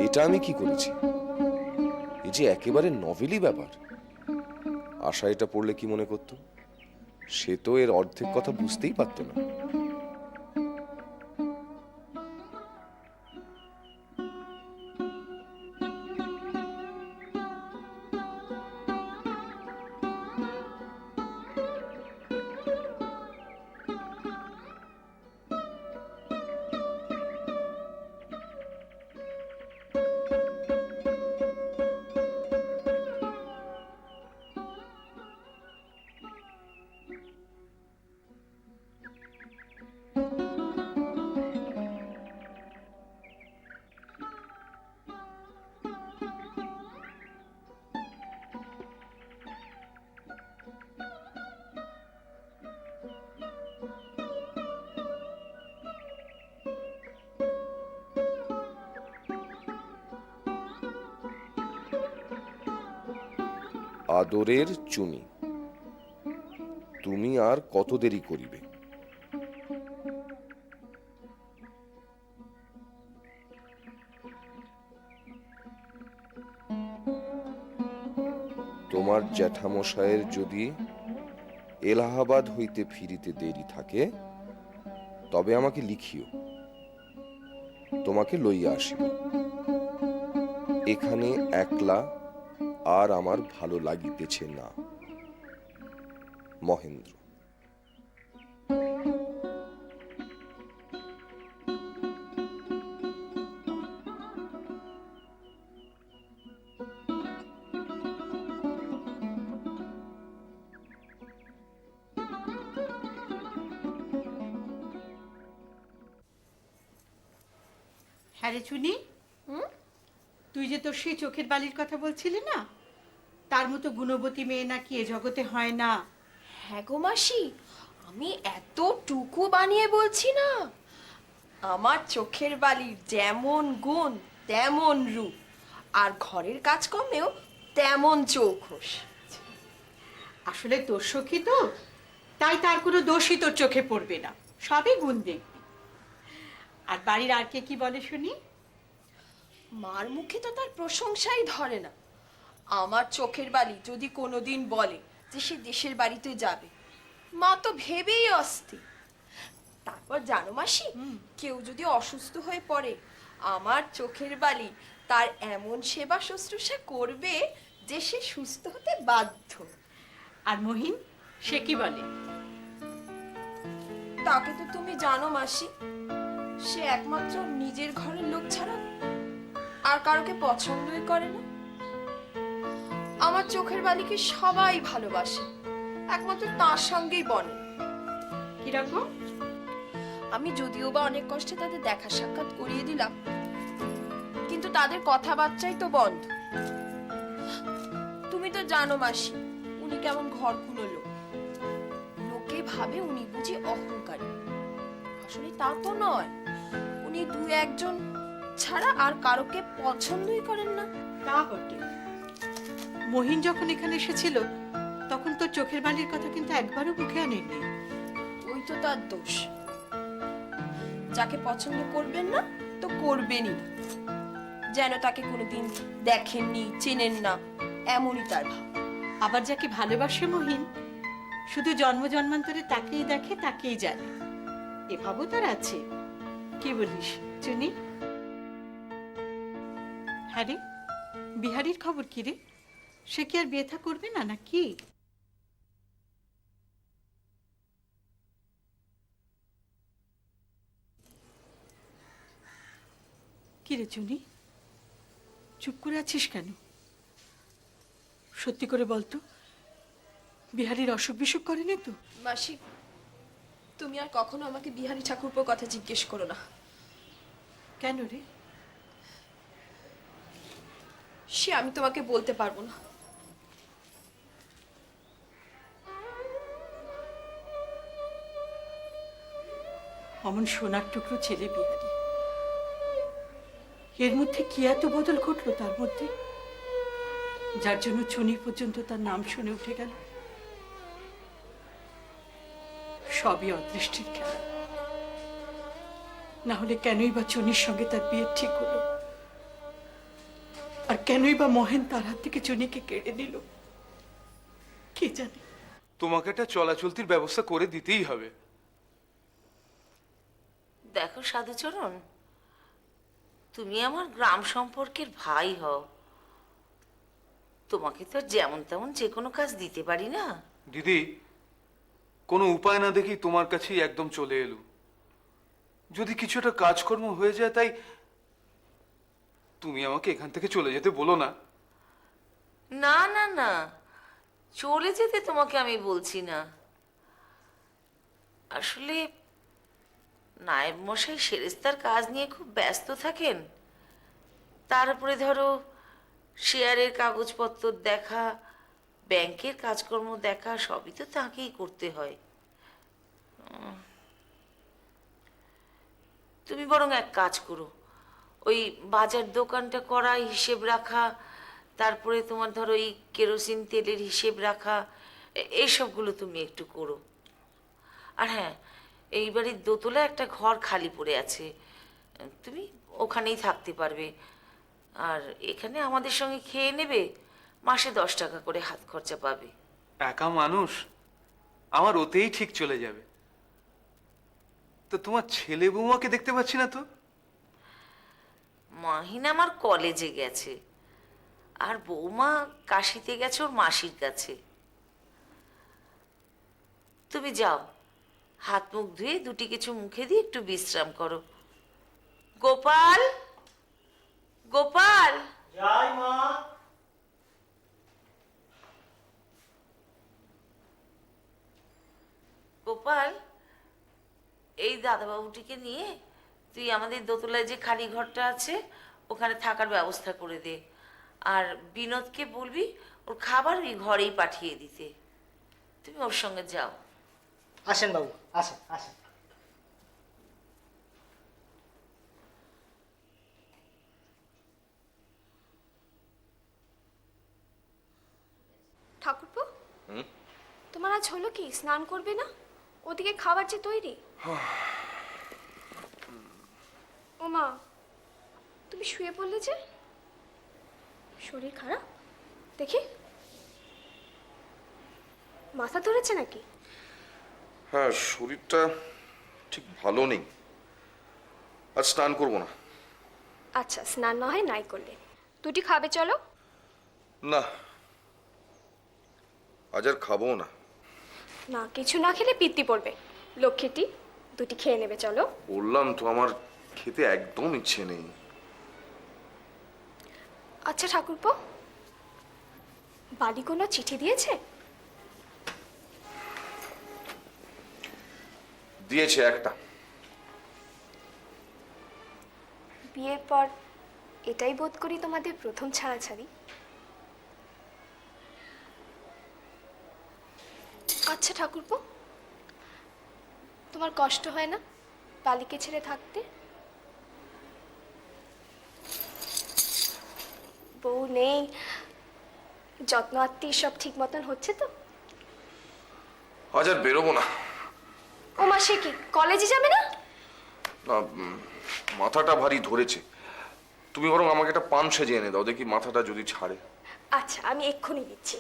এটা আমি কি করেছি? এই যে একেবারে নভেলি ব্যাপার। আশা এটা পড়লে কি মনে করতো? সে তো এর অর্ধেক কথা বুঝতেই পারতো না। আদরের চুনি, তুমি আর কত দেরি করিবে? তোমার জ্যাঠামশায়ের যদি এলাহাবাদ হইতে ফিরিতে দেরি থাকে তবে আমাকে লিখিও, তোমাকে লইয়া আসিব। এখানে একলা আর আমার ভালো লাগিতেছে না। মহেন্দ্র। হ্যাঁ রে চুনি, তুই যে তোর সেই চোখের বালির কথা বলছিলি না, তার মতো গুণবতী মেয়ে নাকি এ জগতে হয় না। হ্যাঁ গো মাসি, আমি এতটুকু বানিয়ে বলছি না। আমার চোখের বালির যেমন গুণ তেমন রূপ, আর ঘরের কাজকর্মেও তেমন চৌখস। আসলে তোর সখী তো, তাই তার কোনো দোষই তোর চোখে পড়বে না, সবই গুণ দেখবি। আর বাড়ির আর কে কি বলে শুনি? মার মুখে তো তার প্রশংসাই ধরে না। আমার চোখের বালি যদি কোনোদিন বলে যে সে দেশের বাড়িতে যাবে, মা তো ভেবেই অস্থির। তারপর জানো মাসি, কেউ যদি অসুস্থ হয়ে পড়ে, আমার চোখের বালি তার এমন সেবা শুশ্রূষা করবে যে সে সুস্থ হতে বাধ্য। আর মহিন, সে কি বলে? তাকে তো তুমি জানো মাসি, সে একমাত্র নিজের ঘরের লোক ছাড়া আর কারোকে পছন্দই করে না। আমার চোখের বালিকে সবাই ভালোবাসে, একমাত্র তার সঙ্গেই বনে। কিরকম? আমি যদিও বা অনেক কষ্টে তাদের দেখা সাক্ষাৎ করিয়ে দিলাম, কিন্তু তাদের কথাবার্তাই তো বন্ধ। তুমি তো জানো মাসি, উনি কেমন ঘরকুনো লোক। লোকে ভাবে উনি বুঝি অহংকারী, আসলে তা তো নয়। উনি দু একজন ছাড়া আর কারোকে পছন্দই করেন না? তা বটে। মহিন যখন এখানে এসেছিল তখন তোর চোখের বালির কথা কিন্তু একবারও মুখে আনেননি। ওই তো তার দোষ। যাকে পছন্দ করবেন না তো করবেনই না, যেন তাকে কোনোদিন দেখেননি, চেনেন না, এমনই তার ভাব। আবার যাকে ভালোবাসে মহিন শুধু জন্ম জন্মান্তরে তাকেই দেখে, তাকেই জানে, এভাবও তার আছে। কি বলিস চুনি? হ্যাঁ রে, বিহারীর খবর কি রে? সে কি আর বিয়ে থা করবে না নাকি? কি রে চুনি, চুপ করে আছিস কেন? সত্যি করে বলতো, বিহারীর অসুখ বিসুখ করেনি তো? মাসি, তুমি আর কখনো আমাকে বিহারী ঠাকুরপোর কথা জিজ্ঞেস করো না। কেন রে? সে আমি তোমাকে বলতে পারবো না। অমন সোনার টুকরো ছেলে বিহারী, এর মধ্যে কি এত বদল ঘটলো তার মধ্যে, যার জন্য চুনি পর্যন্ত তার নাম শুনে উঠে গেল? সবই অদৃষ্টির খেলা। না হলে কেনই বা চুনির সঙ্গে তার বিয়ে ঠিক হলো, আর কেনই বা মহেন তার হাত থেকে চুনিকে কেড়ে নিল? কে জানে। তোমাকে একটা চলাচলতির ব্যবস্থা করে দিতেই হবে। দেখো সাধুচরণ, তুমি আমার গ্রাম সম্পর্কের ভাই হও, তোমাকে তো আর যেমন তেমন যে কোনো কাজ দিতে পারি না। দিদি, কোনো উপায় না দেখি তোমার কাছেই একদম চলে এলু। যদি কিছু একটা কাজকর্ম হয়ে যায়, তাই তুমি আমাকে এখান থেকে চলে যেতে বলো না। না না না, চলে যেতে তোমাকে আমি বলছি না। আসলে নায়েব মশাই সেরেস্তার কাজ নিয়ে খুব ব্যস্ত থাকেন। তারপরে ধরো শেয়ারের কাগজপত্র দেখা, ব্যাংকের কাজকর্ম দেখা, সবই তো তাকেই করতে হয়। তুমি বরং এক কাজ করো, ওই বাজার দোকানটা করা, হিসেব রাখা, তারপরে তোমার ধরো এই কেরোসিন তেলের হিসেব রাখা, এইসবগুলো তুমি একটু করো। আর হ্যাঁ, এই বাড়ির দোতলা একটা ঘর খালি পড়ে আছে, তুমি ওখানেই থাকতে পারবে। আর এখানে আমাদের সঙ্গে খেয়ে নেবে, মাসে 10 টাকা করে হাত খরচা পাবে। একা মানুষ, আমার ওতেই ঠিক চলে যাবে। তো তোমার ছেলে বৌমাকে দেখতে পাচ্ছি না তো। মাহিন আমার কলেজে গেছে, আর বৌমা কাশিতে গেছে ওর মাসির কাছে। তুমি যাও, হাত মুখ ধুয়ে দুটি কিছু মুখে দিয়ে একটু বিশ্রাম করো। গোপাল, গোপাল, যাই মা। গোপাল, এই দাদাবাবুটিকে নিয়ে তুই আমাদের দোতলায় যে খালি ঘরটা আছে ওখানে থাকার ব্যবস্থা করে দে। আর বিনোদকে বলবি ওর খাবার ওই ঘরেই পাঠিয়ে দিতে। তুমি ওর সঙ্গে যাও। আসেন বাবু, আসেন আসেন। ঠাকুরপো, তোমার আজ হলো কি? স্নান করবে না? ওদিকে খাবার যে তৈরি। ও মা, তুমি শুয়ে পড়লে যে? শরীর খারাপ দেখি, মাথা ধরেছে নাকি? হ্যাঁ, শরীরটা ঠিক ভালো নেই, আর স্নান করবো না। আচ্ছা, স্নান না হয় নাই করলে, দুটি খাবে চলো। না, আজ আর খাবো না। না, কিছু না খেলে পিত্তি পড়বে। লক্ষ্মীটি, দুটি খেয়ে নেবে চলো। বললাম তো, আমার খেতে একদম ইচ্ছে নেই। আচ্ছা ঠাকুরপো, বাড়ি কোনো চিঠি দিয়েছে? দিয়েছে একটা। বিয়ের পর এটাই বোধ করি তোমাদের প্রথম ছাড়াছাড়ি। আচ্ছা ঠাকুরপো, তোমার কষ্ট হয় না বালিকে ছেড়ে থাকতে? বউ নেই, যত্ন আত্মীয় সব ঠিক মতন হচ্ছে তো? আজ আর বেরোবো না। ও মাসে কি কলেজে যাবে না? না, মাথাটা ভারী ধরেছে। তুমি বরং আমাকে একটা পান সেজে এনে দাও, দেখি মাথাটা যদি ছাড়ে। আচ্ছা, আমি এক্ষুনি দিচ্ছি।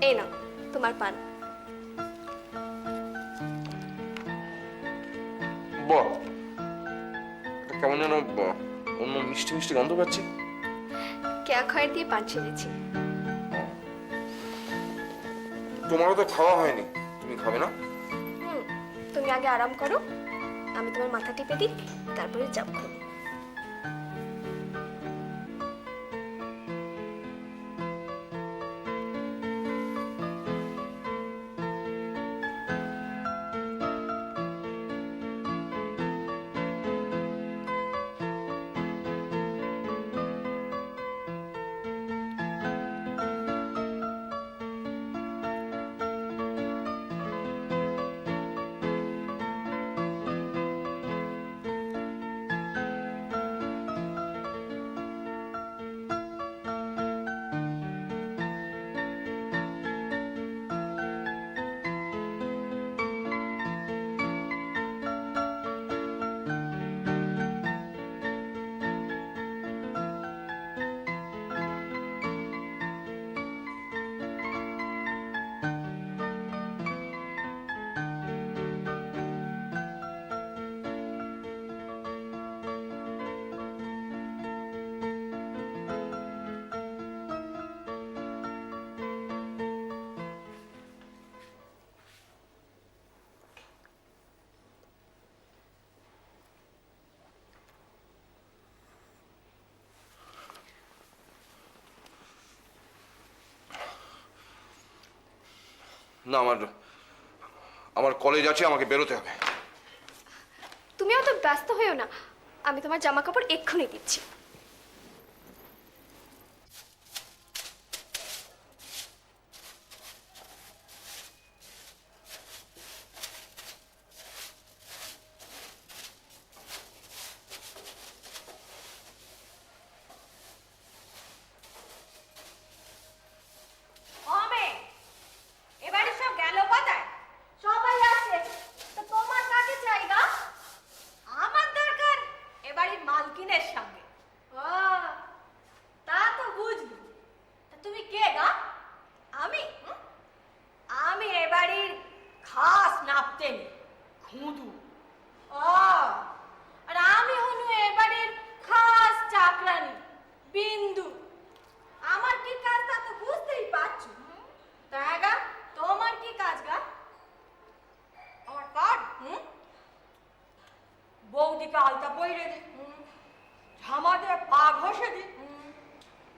এই নাও তোমার পান। বাহ, এটা কেমন যেন অন্য মিষ্টি মিষ্টি গন্ধ পাচ্ছি। কেয়া খয়ের দিয়ে পান সেজেছি। তোমারও তো খাওয়া হয়নি, তুমি খাবে না? তুমি আগে আরাম করো, আমি তোমার মাথা টিপে দিই, তারপরে যাবো। না, আমার কলেজ আছে, আমাকে বেরোতে হবে। তুমি অত ব্যস্ত হয়েও না, আমি তোমার জামা কাপড় এক্ষুনি দিচ্ছি। এবারে সব গেল কোথায়? সবাই আছে, তো তোমার কাকে চাই গা? আমার দরকার এবাড়ির মালকিনের সঙ্গে। ও, তা তো বুঝলি। তা তুমি কে গা? আমি আমি এবাড়ির খাস নাপতেনি খুঁদু। ও, আর আমি হনু এবাড়ির খাস চাকরানি বিন্দু। আমার কি কাজ তা তো বুঝতেই পারছো। তা গা, তোমার কি কাজ গা? আমার কাজ বৌদিকে আলতা পইরে দি, ঝামাদের পা ঘষে দি,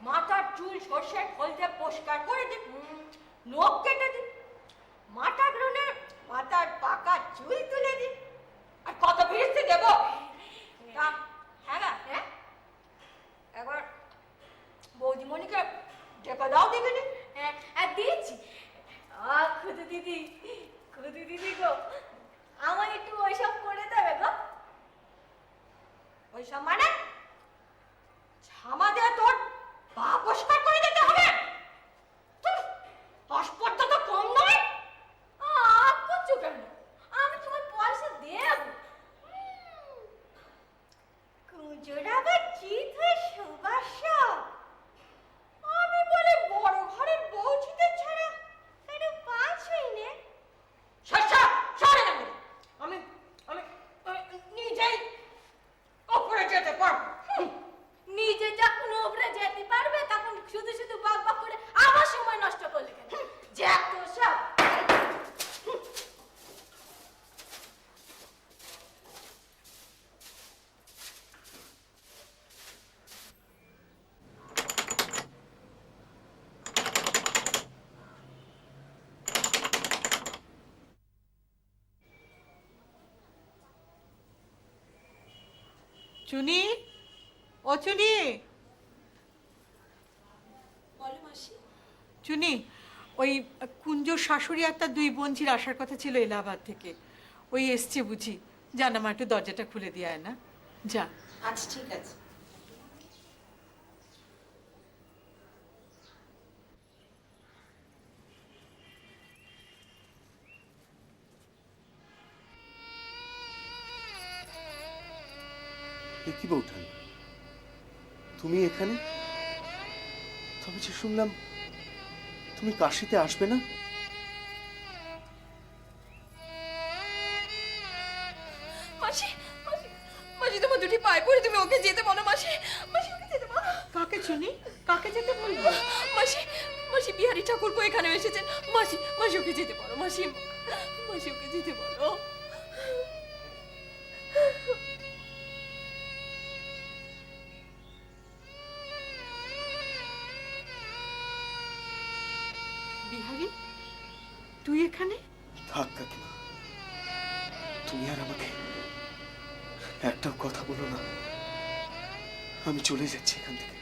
মাথার চুল সর্ষে খোলতে পরিষ্কার করে দি, নখ কেটে দি, মাথা গ্রহণের মাথার পাকা চুল তুলে দি, আর কত ভিড়তে দেব। হ্যাঁ গা, হ্যাঁ একবার বৌদিমণিকে ডেকে দাও দেখিনি। হ্যাঁ দিয়েছি। খুদু দিদি, খুদু দিদি গো, আমার একটু ওইসব করে দেবে গো। ওইসব মানে ছামা দিয়ে তোর পা পরিষ্কার করে দিতে হবে। পাসপোর্টটা তো কম নয়। করছো কেন? আমি তোমার পয়সা দেব। কুঁজোরা বা চিত হয়ে সুবাস, আমি বলে বড় ঘরের বউচিতে ছাড়া কারো পাঁচই নে। আমি আমি নিজেই ওপরে যেতে পারবো। নিজে যখন ওপরে চুনি, ও চুনি, বলো মাসি। চুনি, ওই কুঞ্জর শাশুড়ি আর তার দুই বোনঝির আসার কথা ছিল এলাহাবাদ থেকে। ওই এসছে বুঝি। জান আমার একটু দরজাটা খুলে দিয়ে আয় না, যা। আচ্ছা ঠিক আছে। এ কি বৌঠান, তুমি এখানে? তবে যে শুনলাম তুমি কাশিতে আসবে না। মাসি, মাসি, মাসি তোমার দুটি পায়ে পড়ে তুমি ওকে যেতে বলো মাসি। মাসি ওকে যেতে বলো। কাকে চুনি, কাকে যেতে বলবো? মাসি, মাসি বিহারী ঠাকুরপো এখানে এসেছেন। মাসি, মাসি ওকে যেতে বলো মাসি। মাসি ওকে যেতে বলো। বিহারি, তুই এখানে? থাক কাকিমা, তুমি আর আমাকে একটাও কথা বলো না। আমি চলে যাচ্ছি এখান থেকে।